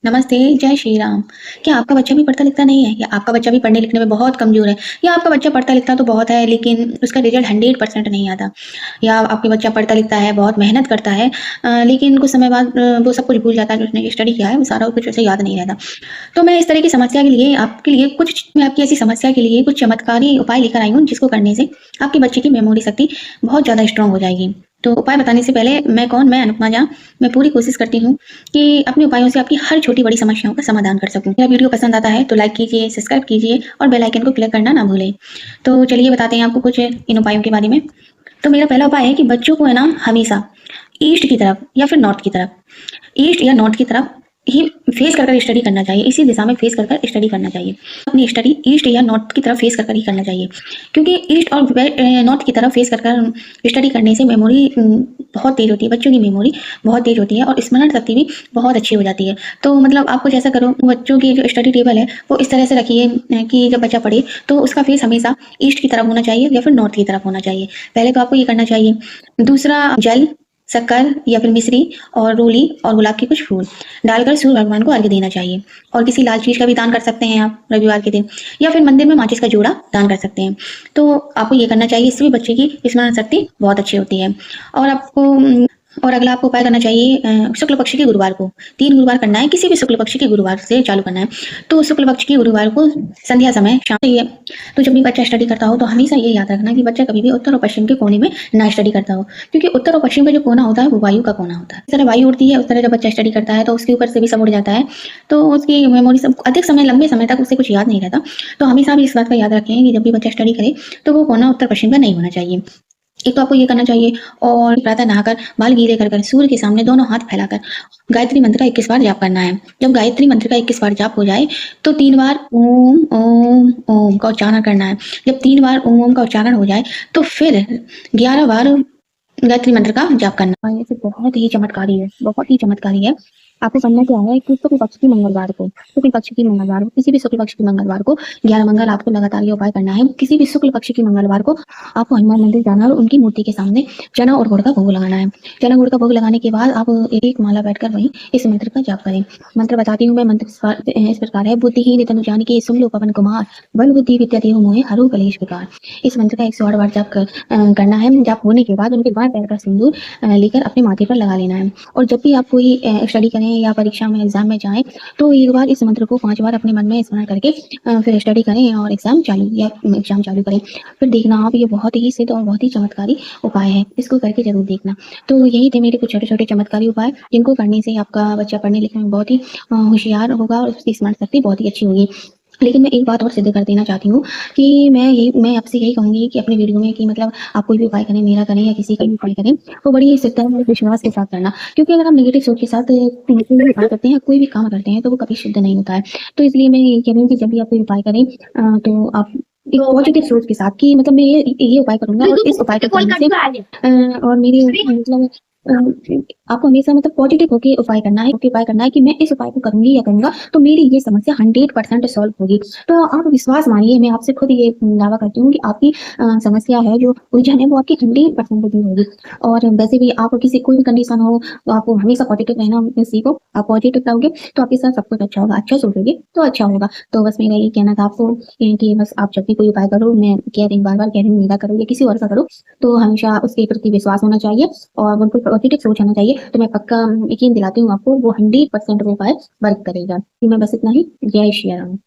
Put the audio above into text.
नमस्ते, जय श्री राम। क्या आपका बच्चा भी पढ़ता लिखता नहीं है? या आपका बच्चा भी पढ़ने लिखने में बहुत कमज़ोर है? या आपका बच्चा पढ़ता लिखता तो बहुत है लेकिन उसका रिज़ल्ट 100% नहीं आता? या आपके बच्चा पढ़ता लिखता है, बहुत मेहनत करता है लेकिन कुछ समय बाद वो सब कुछ भूल जाता है जो उसने स्टडी किया है, वो सारा कुछ उसे याद नहीं रहता। तो मैं इस तरह की समस्या के लिए आपके लिए कुछ मैं आपकी ऐसी समस्या के लिए कुछ चमत्कारी उपाय लेकर आई हूँ जिसको करने से आपके बच्चे की मेमोरी शक्ति बहुत ज़्यादा स्ट्रॉन्ग हो जाएगी। तो उपाय बताने से पहले मैं कौन? मैं अनुपमा झा। मैं पूरी कोशिश करती हूँ कि अपने उपायों से आपकी हर छोटी-बड़ी समस्याओं का समाधान कर सकूँ। मेरा वीडियो पसंद आता है तो लाइक कीजिए, सब्सक्राइब कीजिए और बेल आइकन को क्लिक करना ना भूलें। तो चलिए बताते हैं आपको कुछ इन उपायों के बारे में। तो मेरा पहला उपाय है कि बच्चों को है ना हमेशा ईस्ट की तरफ या फिर नॉर्थ की तरफ, ईस्ट या नॉर्थ की तरफ ही फेस कर कर स्टडी करना चाहिए। इसी दिशा में फेस कर कर स्टडी करना चाहिए। अपनी स्टडी ईस्ट या नॉर्थ की तरफ फेस कर कर ही करना चाहिए, क्योंकि ईस्ट और नॉर्थ की तरफ फेस कर कर स्टडी करने से मेमोरी बहुत तेज होती है। बच्चों की मेमोरी बहुत तेज होती है और स्मरण शक्ति भी बहुत अच्छी हो जाती है। तो मतलब आप कुछ ऐसा करो, बच्चों की जो स्टडी टेबल है वो इस तरह से रखिए कि जब बच्चा पढ़े तो उसका फेस हमेशा ईस्ट की तरफ होना चाहिए या फिर नॉर्थ की तरफ होना चाहिए। पहले तो आपको ये करना चाहिए। दूसरा, जल, शक्कर या फिर मिश्री और रोली और गुलाब के कुछ फूल डालकर सूर्य भगवान को अर्घ्य देना चाहिए। और किसी लाल चीज का भी दान कर सकते हैं आप रविवार के दिन, या फिर मंदिर में माचिस का जोड़ा दान कर सकते हैं। तो आपको ये करना चाहिए, इससे भी बच्चे की स्मरण शक्ति बहुत अच्छी होती है। और आपको और अगला आपको उपाय करना चाहिए शुक्ल पक्ष के गुरुवार को 3 गुरुवार करना है, किसी भी शुक्ल पक्ष के गुरुवार से चालू करना है। तो शुक्ल पक्ष के गुरुवार को संध्या समय शाम ये तो जब भी बच्चा स्टडी करता हो तो हमेशा ये याद रखना कि बच्चा कभी भी उत्तर और पश्चिम के कोने में ना स्टडी करता हो, क्योंकि उत्तर और पश्चिम का जो कोना होता है वो वायु का कोना होता है। इस तरह वायु उड़ती है, उस तरह जब बच्चा स्टडी करता है तो उसके ऊपर से भी सब उड़ जाता है, तो उसकी मेमोरी सब अधिक समय लंबे समय तक उससे कुछ याद नहीं रहता। तो हमेशा भी इस बात का याद रखें कि जब भी बच्चा स्टडी करे तो वो कोना उत्तर पश्चिम का नहीं होना चाहिए। एक तो आपको ये करना चाहिए। और प्रातः नहाकर बाल गीले कर कर सूर्य के सामने दोनों हाथ फैलाकर गायत्री मंत्र का 21 बार जाप करना है। जब गायत्री मंत्र का 21 बार जाप हो जाए तो 3 बार ओम ओम ओम का उच्चारण करना है। जब 3 बार ओम ओम का उच्चारण हो जाए तो फिर 11 बार गायत्री मंत्र का जाप करना। ये तो बहुत ही चमत्कारी है, बहुत ही चमत्कारी है। आपको करना क्या है कि शुक्ल पक्ष की मंगलवार को, किसी भी शुक्ल पक्ष की मंगलवार को 11 मंगल आपको लगातार ये उपाय करना है। किसी भी शुक्ल पक्ष की मंगलवार को आपको हनुमान मंदिर जाना और उनकी मूर्ति के सामने चना और गुड़ का भोग लगाना है। चना गुड़ का भोग लगाने के बाद आप एक माला बैठकर वहीं इस मंत्र का जाप करें। मंत्र बताती हूँ मैं। मंत्र इस प्रकार है। बुद्धिहीन तनु जानिके सुन लो पवन कुमार, बल बुद्धि विद्या देहु मोहे हरो कलेश विकार। इस मंत्र का 108 बार जाप करना है। जाप होने के बाद उनके बाएं पैर का सिंदूर लेकर अपने माथे पर लगा लेना है। और जब भी आप कोई स्टडी करें या परीक्षा में एग्जाम में जाएं तो एक बार इस मंत्र को 5 बार अपने मन में स्मरण करके फिर स्टडी करें और एग्जाम चालू करें। फिर देखना आप, ये बहुत ही सिद्ध और बहुत ही चमत्कारी उपाय है, इसको करके जरूर देखना। तो यही थे मेरे कुछ छोटे छोटे चमत्कारी उपाय जिनको करने से आपका बच्चा पढ़ने लिखने में बहुत ही होशियार होगा और उसकी स्मरण शक्ति बहुत ही अच्छी होगी। लेकिन मैं एक बात और सिद्ध कर देना चाहती हूँ कि मैं आपसे यही कहूंगी कि अपने वीडियो में कि मतलब आप कोई भी उपाय करें, मेरा करें या किसी का भी उपाय करें, तो बड़ी श्रद्धा और विश्वास के साथ करना। क्योंकि अगर हम नेगेटिव सोच के साथ कोई भी उपाय करते हैं, कोई भी काम करते हैं, तो वो कभी सिद्ध नहीं होता है। तो इसलिए मैं ये कह रही हूँ कि जब भी आप कोई उपाय करें तो आप एक पॉजिटिव सोच के साथ कि मतलब मैं ये उपाय करूंगा और इस उपाय को करने से और मेरी मतलब अ, आपको हमेशा मतलब पॉजिटिव होके उपाय करना है, कि मैं इस उपाय को करूंगी या करूंगा तो मेरी ये समस्या 100% सॉल्व होगी। तो आप विश्वास मानिए, मैं आपसे खुद ये दावा करती हूँ कि आपकी समस्या है, जो उलझन है, वो आपकी 100% दूर होगी। और वैसे भी आप किसी कोई भी कंडीशन हो तो आपको हमेशा पॉजिटिव रहना सीखो। आप पॉजिटिव रहोगे तो आपके साथ सब कुछ अच्छा होगा, अच्छा सोचोगे तो अच्छा होगा। तो बस मेरा ये कहना था आपको कि बस आप जब भी कोई उपाय करो, मैं कह रही बार बार कह रही हूँ, मेरा करो या किसी और का करो, तो हमेशा उसके प्रति विश्वास होना चाहिए और बिल्कुल पॉजिटिव सोच आना चाहिए। तो मैं पक्का यकीन दिलाती हूँ आपको, वो 100% वो उपाय वर्क करेगा। मैं बस इतना ही। जय श्री राम।